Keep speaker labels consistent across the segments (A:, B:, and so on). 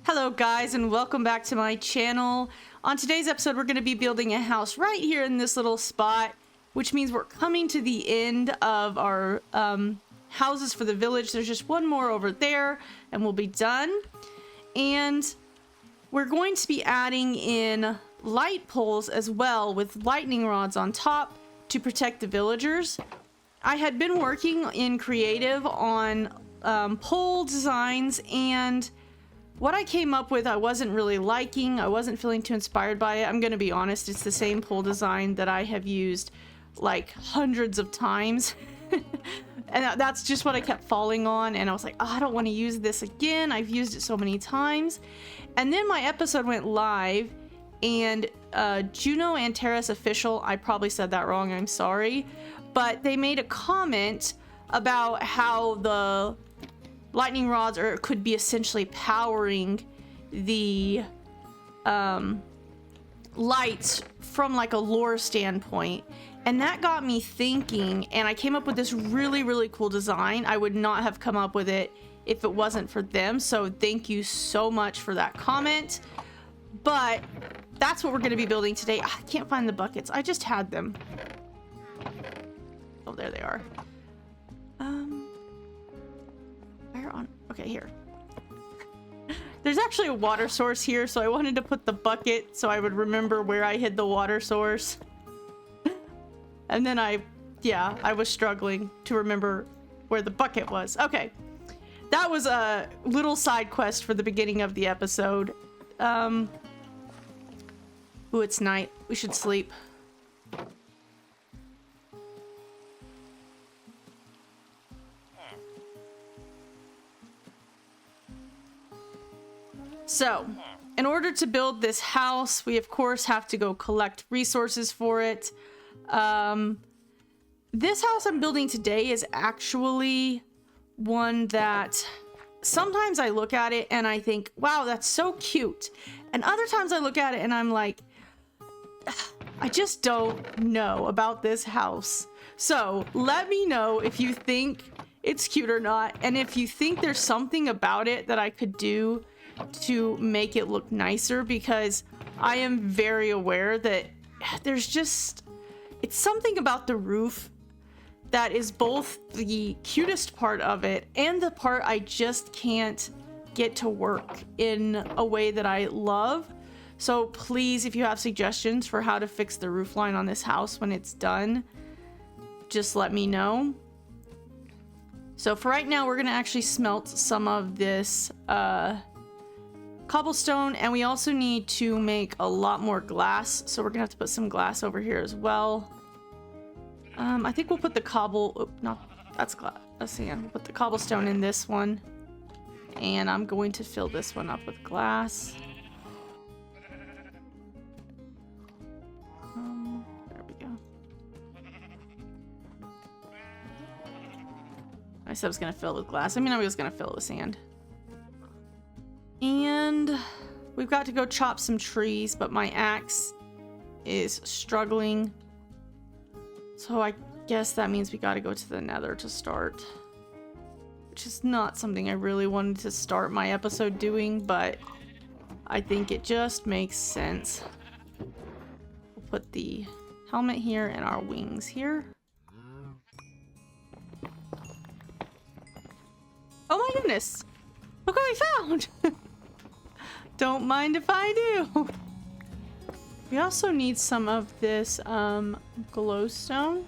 A: Hello guys, and welcome back to my channel. On today's episode, we're going to be building a house right here in this little spot, which means we're coming to the end of our houses for the village. There's just one more over there and we'll be done. And we're going to be adding in light poles as well with lightning rods on top to protect the villagers. I had been working in creative on pole designs, and what I came up with I wasn't really liking. I wasn't feeling too inspired by it. I'm gonna be honest, it's the same pole design that I have used like hundreds of times. And that's just what I kept falling on, and I was like, oh, I don't want to use this again. I've used it so many times. And then my episode went live, and Juno and Terrace Official, I probably said that wrong, I'm sorry, but they made a comment about how the lightning rods could be essentially powering the lights from like a lore standpoint. And that got me thinking, and I came up with this really cool design. I would not have come up with it if it wasn't for them, so thank you so much for that comment. But that's what we're going to be building today. I can't find the buckets. I just had them. Oh, there they are. Where on? Okay, here. There's actually a water source here, so I wanted to put the bucket so I would remember where I hid the water source. And then I was struggling to remember where the bucket was. Okay. That was a little side quest for the beginning of the episode. Ooh, it's night. We should sleep. So, in order to build this house, we of course have to go collect resources for it. This house I'm building today is actually one that sometimes I look at it and I think, wow, that's so cute. And other times I look at it and I'm like, I just don't know about this house. So let me know if you think it's cute or not. And if you think there's something about it that I could do to make it look nicer, because I am very aware that there's just, it's something about the roof that is both the cutest part of it and the part I just can't get to work in a way that I love. So please, if you have suggestions for how to fix the roof line on this house when it's done, just let me know. So for right now, we're gonna actually smelt some of this cobblestone, and we also need to make a lot more glass, so we're gonna have to put some glass over here as well. I think we'll put the that's sand. We'll put the cobblestone in this one, and I'm going to fill this one up with glass. There we go. I said I was gonna fill it with glass. I mean, I was gonna fill it with sand. And we've got to go chop some trees, but my axe is struggling. So I guess that means we gotta go to the nether to start. Which is not something I really wanted to start my episode doing, but I think it just makes sense. We'll put the helmet here and our wings here. Oh my goodness! Look what I found! Don't mind if I do. We also need some of this glowstone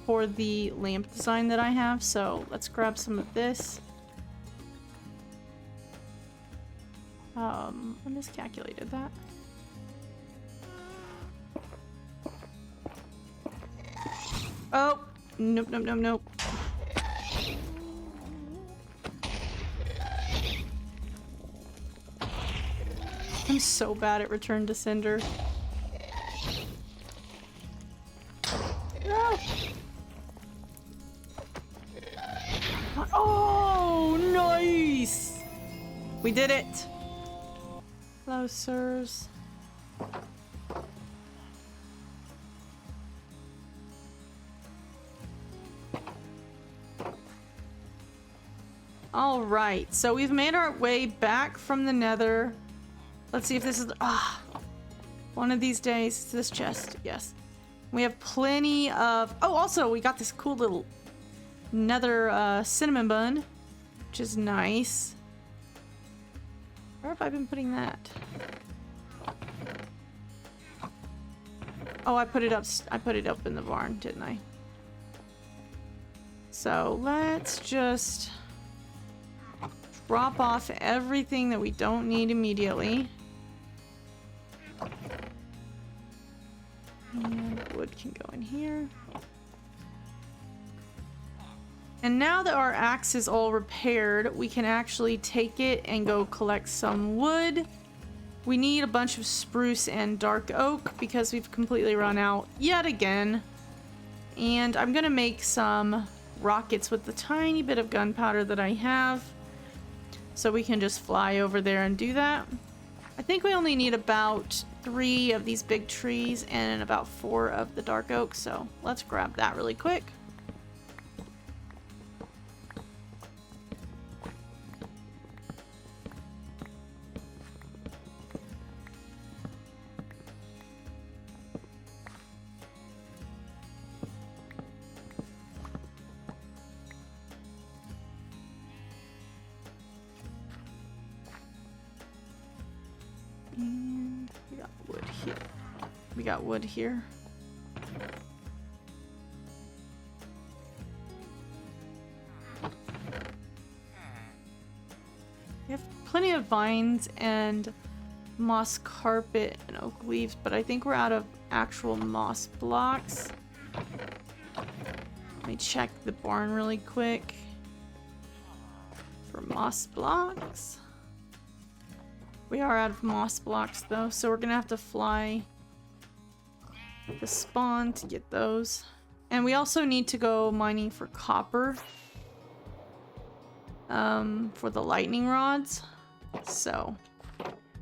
A: for the lamp design that I have, so let's grab some of this. I miscalculated that. Oh, nope. I'm so bad at Return to Cinder. No! Oh, nice! We did it! Hello, sirs. All right, so we've made our way back from the nether. Let's see if this is... one of these days. It's this chest. Yes. We have plenty of... Oh, also, we got this cool little nether cinnamon bun, which is nice. Where have I been putting that? Oh, I put it up in the barn, didn't I? So let's just drop off everything that we don't need immediately. And wood can go in here. And now that our axe is all repaired, we can actually take it and go collect some wood. We need a bunch of spruce and dark oak because we've completely run out yet again. And I'm gonna make some rockets with the tiny bit of gunpowder that I have, so we can just fly over there and do that. I think we only need about 3 of these big trees and about 4 of the dark oak, so let's grab that really quick. And we got wood here. We got wood here. We have plenty of vines and moss carpet and oak leaves, but I think we're out of actual moss blocks. Let me check the barn really quick for moss blocks. We are out of moss blocks though, so we're gonna have to fly the spawn to get those. And we also need to go mining for copper for the lightning rods. So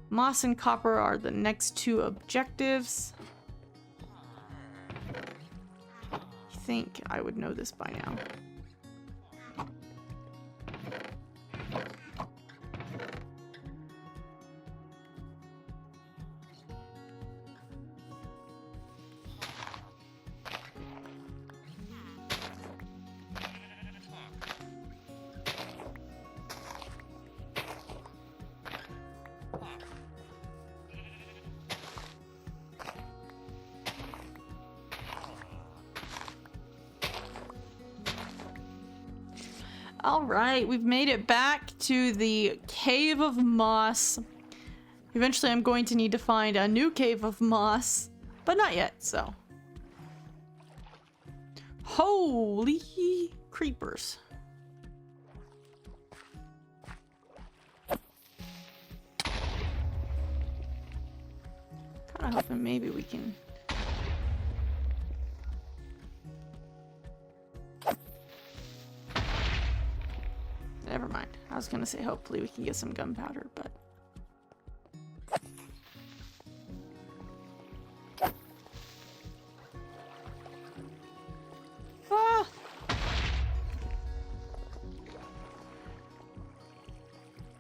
A: moss and copper are the next 2 objectives. I think I would know this by now. All right, we've made it back to the Cave of Moss. Eventually, I'm going to need to find a new Cave of Moss, but not yet, so. Holy creepers. Kinda hoping maybe we can... Never mind. I was gonna say hopefully we can get some gunpowder, but... Ah!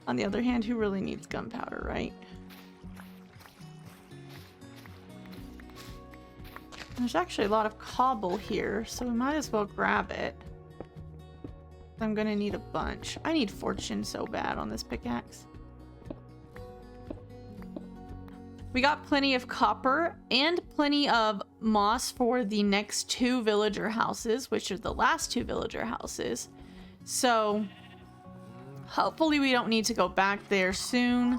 A: On the other hand, who really needs gunpowder, right? There's actually a lot of cobble here, so we might as well grab it. I'm gonna need a bunch. I need fortune so bad on this pickaxe. We got plenty of copper and plenty of moss for the next 2 villager houses, which are the last 2 villager houses. So hopefully we don't need to go back there soon,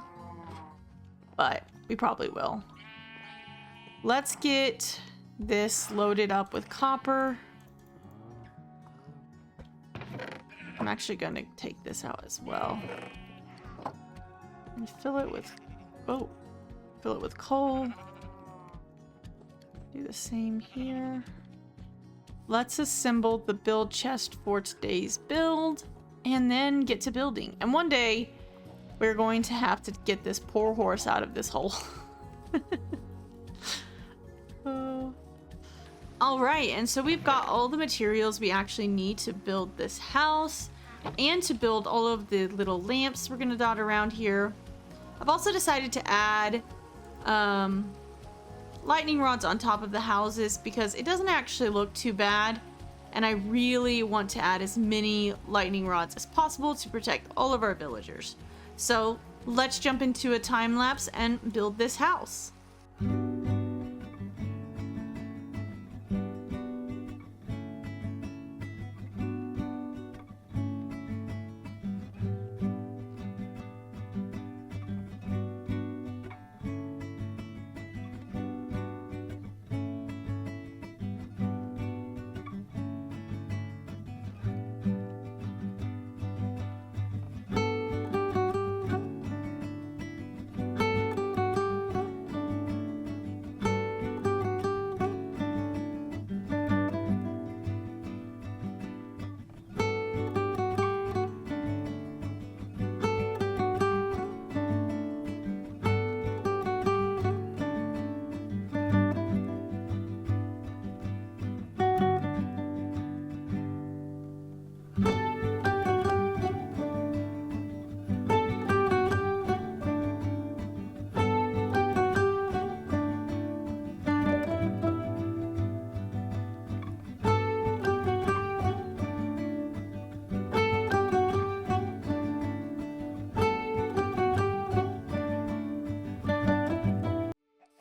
A: but we probably will. Let's get this loaded up with copper. I'm actually going to take this out as well. And fill it with... Oh. Fill it with coal. Do the same here. Let's assemble the build chest for today's build. And then get to building. And one day, we're going to have to get this poor horse out of this hole. Alright, and so we've got all the materials we actually need to build this house. and to build all of the little lamps we're gonna dot around here. I've also decided to add lightning rods on top of the houses because it doesn't actually look too bad, and I really want to add as many lightning rods as possible to protect all of our villagers. So let's jump into a time lapse and build this house.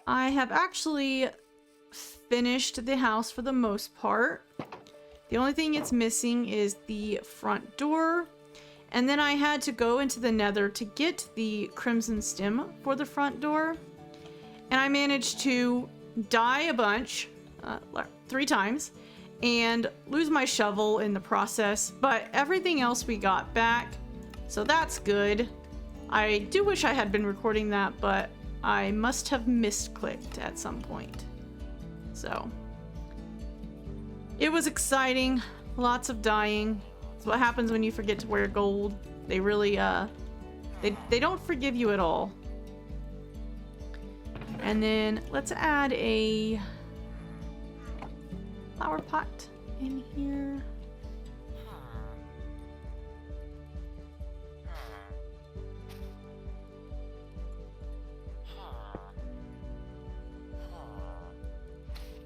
A: I have actually finished the house for the most part. The only thing it's missing is the front door. And then I had to go into the nether to get the crimson stem for the front door. And I managed to die a bunch, 3 times, and lose my shovel in the process. But everything else we got back, so that's good. I do wish I had been recording that, but I must have misclicked at some point. So it was exciting, lots of dying. It's what happens when you forget to wear gold. They really they don't forgive you at all. And then let's add a flower pot in here.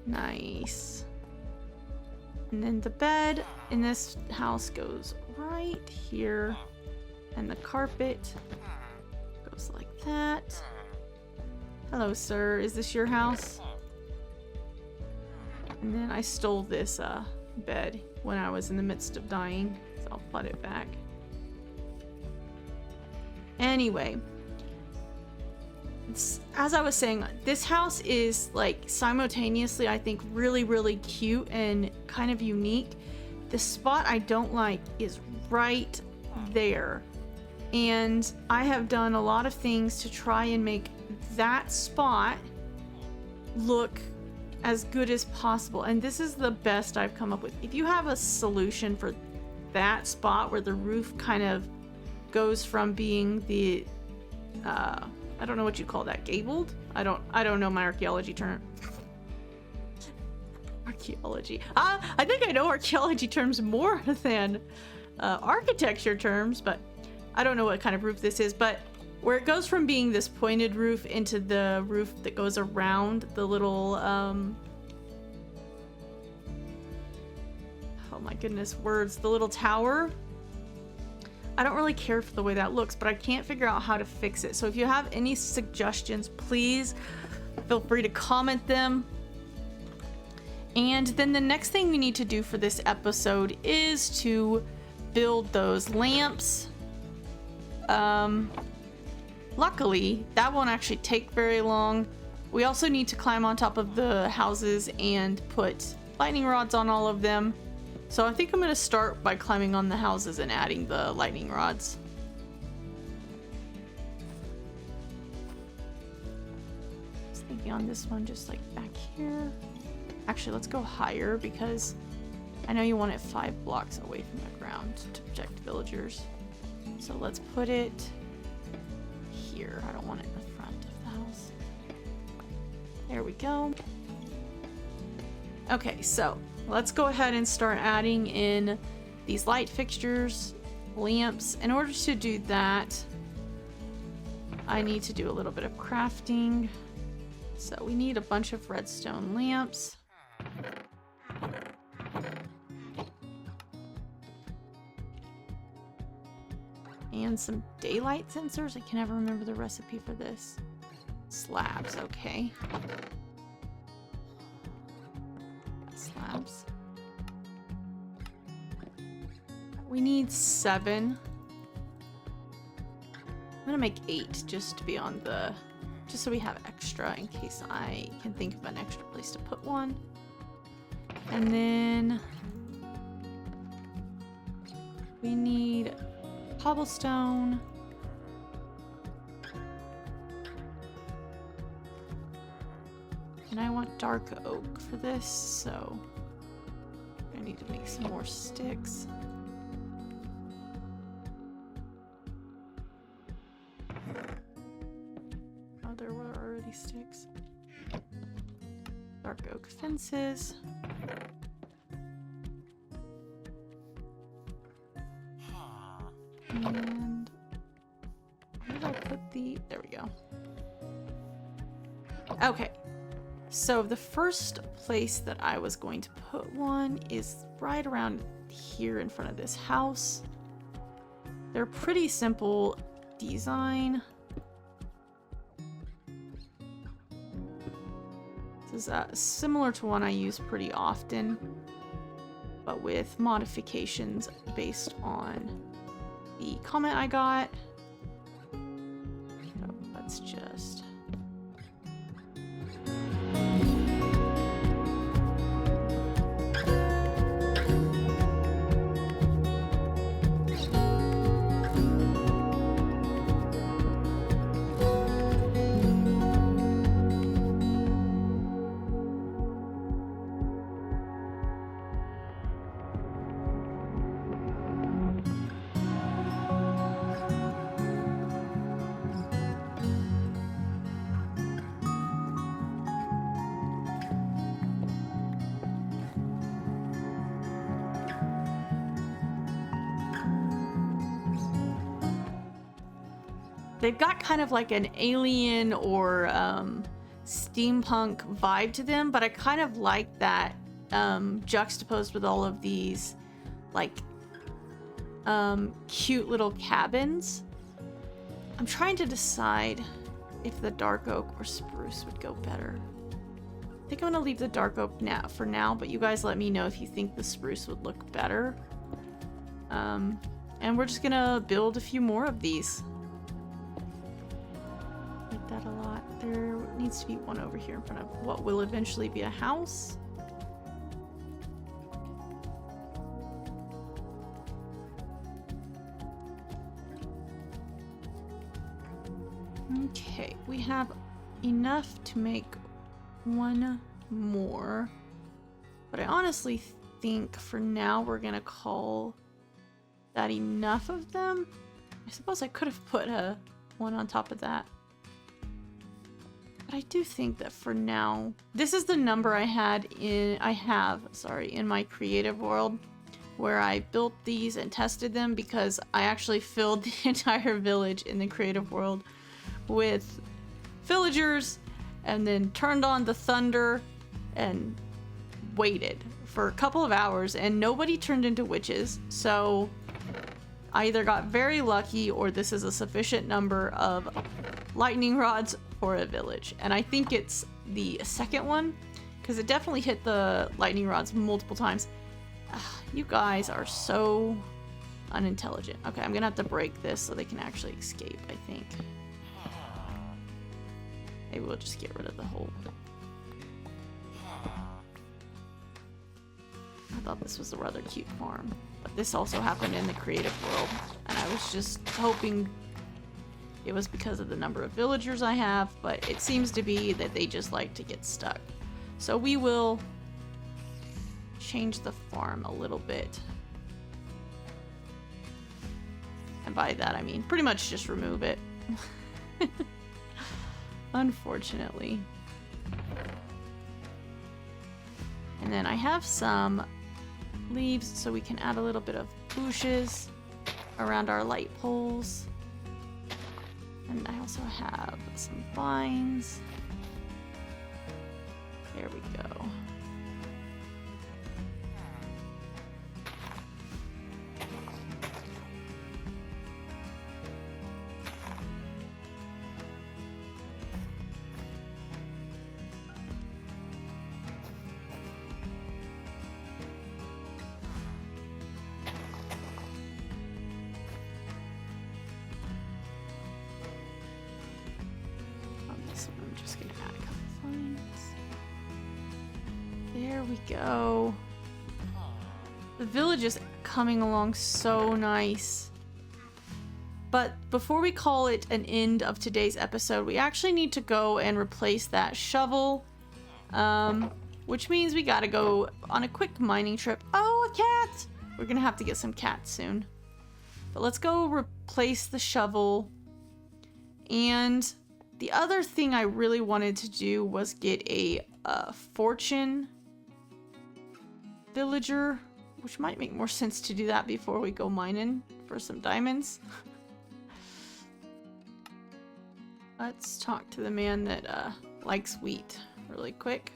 A: Nice. And then the bed in this house goes right here, and the carpet goes like that. Hello, sir. Is this your house? And then I stole this bed when I was in the midst of dying, so I'll put it back. Anyway, as I was saying, this house is like simultaneously, I think, really, really cute and kind of unique. The spot I don't like is right there. And I have done a lot of things to try and make that spot look as good as possible. And this is the best I've come up with. If you have a solution for that spot where the roof kind of goes from being the, I don't know what you call that, gabled? I don't know my archaeology term. Archaeology. I think I know archaeology terms more than architecture terms, but I don't know what kind of roof this is. But where it goes from being this pointed roof into the roof that goes around the little, oh my goodness, words, the little tower. I don't really care for the way that looks, but I can't figure out how to fix it. So if you have any suggestions, please feel free to comment them. And then the next thing we need to do for this episode is to build those lamps. Luckily, that won't actually take very long. We also need to climb on top of the houses and put lightning rods on all of them. So I think I'm going to start by climbing on the houses and adding the lightning rods. I was thinking on this one, just like back here. Actually, let's go higher because I know you want it 5 blocks away from the ground to protect villagers. So let's put it here. I don't want it in the front of the house. There we go. Okay, so let's go ahead and start adding in these light fixtures. lamps. In order to do that, I need to do a little bit of crafting. So we need a bunch of redstone lamps. And some daylight sensors. I can never remember the recipe for this. Slabs, okay. Slabs. We need 7. I'm gonna make 8 just to be on the... just so we have extra in case I can think of an extra place to put one. And then... we need cobblestone. And I want dark oak for this, so I need to make some more sticks. Oh, there were already sticks. Dark oak fences. And where did I put the... there we go. Okay. So the first place that I was going to put one is right around here in front of this house. They're pretty simple design. This is similar to one I use pretty often, but with modifications based on the comment I got. So let's just... they've got kind of like an alien or steampunk vibe to them, but I kind of like that juxtaposed with all of these like cute little cabins. I'm trying to decide if the dark oak or spruce would go better. I think I'm gonna leave the dark oak for now, but you guys let me know if you think the spruce would look better. And we're just gonna build a few more of these. Like that a lot. There needs to be one over here in front of what will eventually be a house. Okay, we have enough to make one more, but I honestly think for now we're gonna call that enough of them. I suppose I could have put one on top of that, but I do think that for now this is the number I have in my creative world where I built these and tested them, because I actually filled the entire village in the creative world with villagers and then turned on the thunder and waited for a couple of hours and nobody turned into witches. So I either got very lucky or this is a sufficient number of lightning rods for a village. And I think it's the second one, because it definitely hit the lightning rods multiple times. You guys are so unintelligent. Okay, I'm gonna have to break this so they can actually escape, I think. Maybe we'll just get rid of the whole... I thought this was a rather cute farm, but this also happened in the creative world, and I was just hoping it was because of the number of villagers I have, but it seems to be that they just like to get stuck. So we will change the farm a little bit. And by that I mean pretty much just remove it. Unfortunately. And then I have some leaves so we can add a little bit of bushes. around our light poles. And I also have some vines. There we go. I'm just gonna add a couple vines. There we go. The village is coming along so nice. But before we call it an end of today's episode, we actually need to go and replace that shovel. Which means we gotta go on a quick mining trip. Oh, a cat! We're gonna have to get some cats soon. But let's go replace the shovel. And the other thing I really wanted to do was get a fortune villager, which might make more sense to do that before we go mining for some diamonds. Let's talk to the man that likes wheat really quick.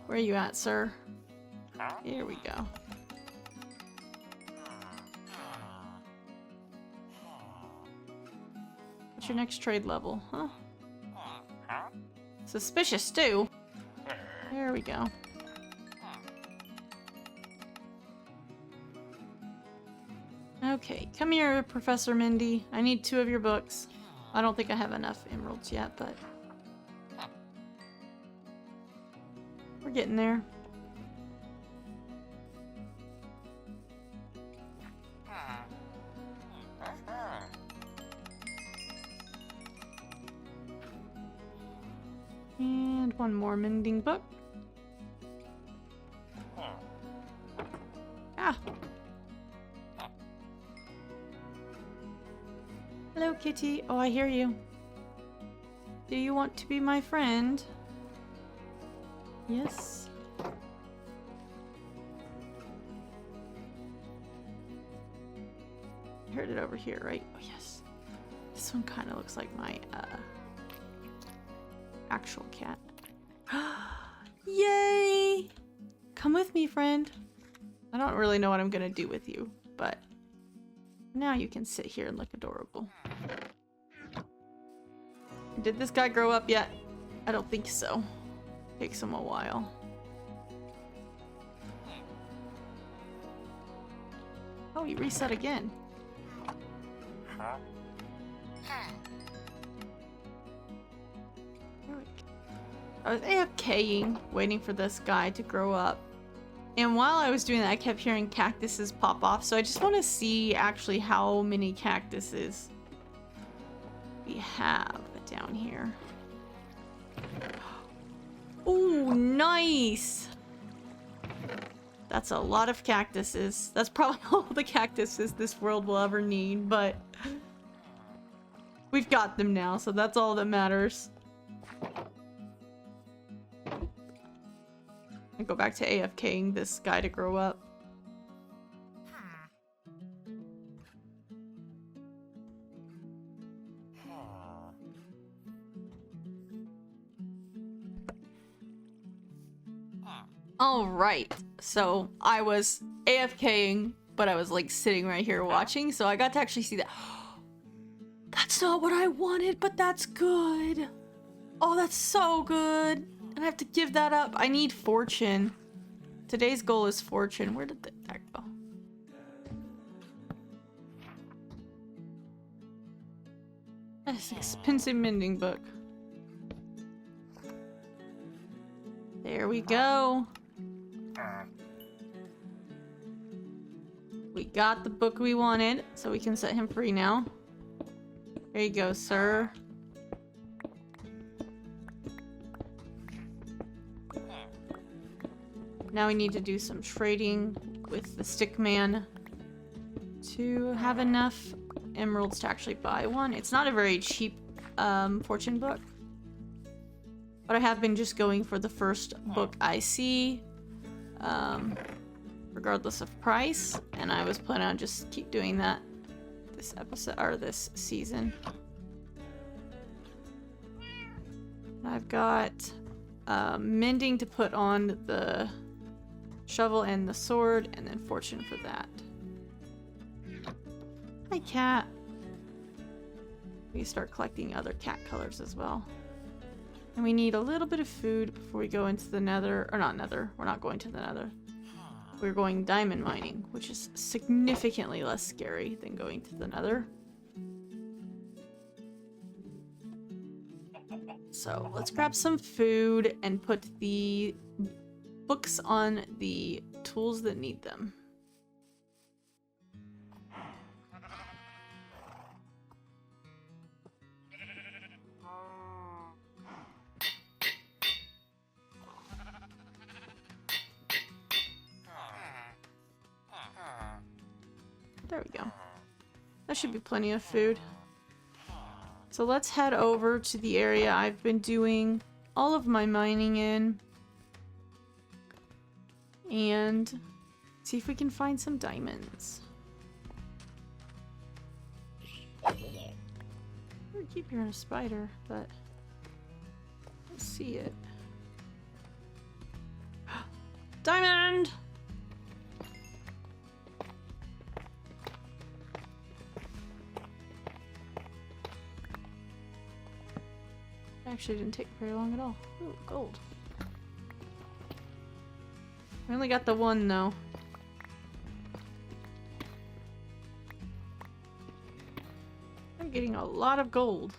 A: Where are you at, sir? Here we go. What's your next trade level? Huh? Suspicious stew. There we go. Okay, come here, Professor Mindy. I need 2 of your books. I don't think I have enough emeralds yet, but we're getting there. And one more mending book. Ah. Hello, kitty. Oh, I hear you. Do you want to be my friend? Yes. I heard it over here, right? Oh, yes. This one kind of looks like my, actual cat. Yay! Come with me, friend. I don't really know what I'm gonna do with you, but now you can sit here and look adorable. Did this guy grow up yet? I don't think so. Takes him a while. Oh, he reset again. I was AFKing, waiting for this guy to grow up. And while I was doing that, I kept hearing cactuses pop off. So I just want to see actually how many cactuses we have down here. Oh, nice! That's a lot of cactuses. That's probably all the cactuses this world will ever need, but we've got them now, so that's all that matters. I go back to AFKing this guy to grow up. Alright, so I was AFKing, but I was like sitting right here watching, so I got to actually see that. That's not what I wanted, but that's good. Oh, that's so good. And I have to give that up. I need fortune. Today's goal is fortune. Where did that go? That's an expensive mending book. There we go. We got the book we wanted, so we can set him free now. There you go, sir. Now we need to do some trading with the stick man to have enough emeralds to actually buy one. It's not a very cheap fortune book, but I have been just going for the first book I see, regardless of price, and I was planning on just keep doing that. this episode or this season. I've got mending to put on the shovel and the sword, and then fortune for that. Hi, cat. We start collecting other cat colors as well. And we need a little bit of food before we go into the nether. Or not nether. We're not going to the nether. We're going diamond mining, which is significantly less scary than going to the nether. So let's grab some food and put the books on the tools that need them. There we go. That should be plenty of food. So let's head over to the area I've been doing all of my mining in. And see if we can find some diamonds. I keep hearing a spider, but let's see it. Diamond! Actually didn't take very long at all. Ooh, gold. I only got the one though. I'm getting a lot of gold.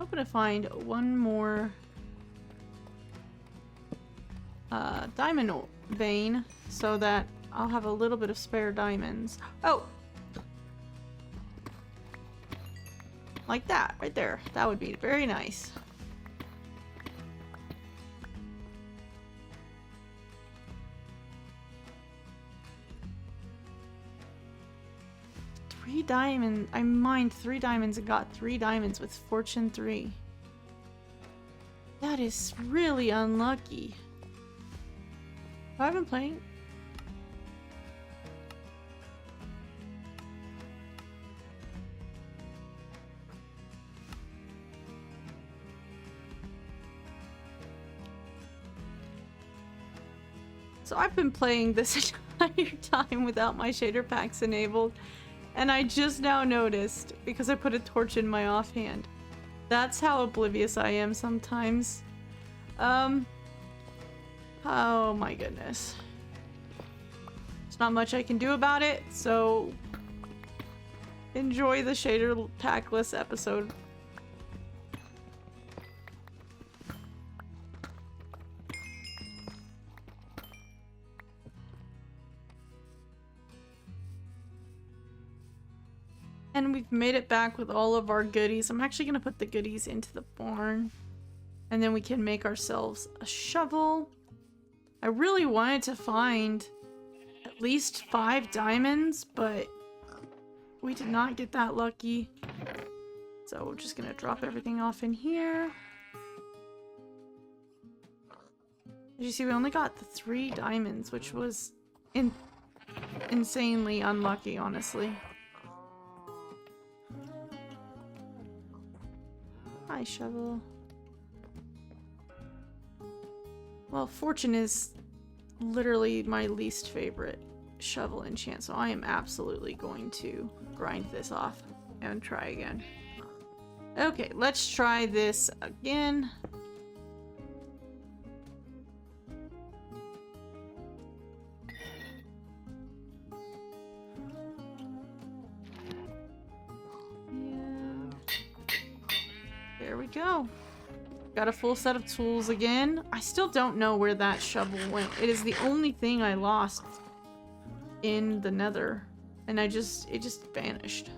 A: Hoping to find one more diamond vein so that I'll have a little bit of spare diamonds. Oh! Like that, right there. That would be very nice. Three diamonds. I mined 3 diamonds and got 3 diamonds with fortune 3. That is really unlucky. I've been playing. So I've been playing this entire time without my shader packs enabled, and I just now noticed because I put a torch in my offhand. That's how oblivious I am sometimes. Oh my goodness. There's not much I can do about it, so enjoy the shader packless episode. And we've made it back with all of our goodies. I'm actually going to put the goodies into the barn. And then we can make ourselves a shovel. I really wanted to find at least 5 diamonds, but we did not get that lucky. So we're just going to drop everything off in here. As you see, we only got the 3 diamonds, which was insanely unlucky, honestly. Hi, shovel. Well, fortune is literally my least favorite shovel enchant, so I am absolutely going to grind this off and try again. Okay, let's try this again. There we go. Got a full set of tools again. I still don't know where that shovel went. It is the only thing I lost in the nether. And it just vanished.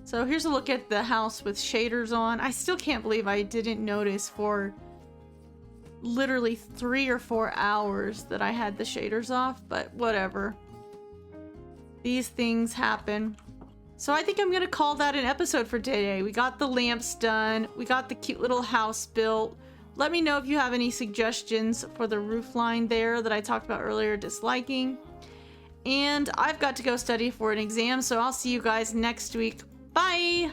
A: So here's a look at the house with shaders on. I still can't believe I didn't notice for literally 3 or 4 hours that I had the shaders off, but whatever. These things happen. So I think I'm gonna call that an episode for today. We got the lamps done. We got the cute little house built. Let me know if you have any suggestions for the roof line there that I talked about earlier disliking. And I've got to go study for an exam, so I'll see you guys next week. Bye!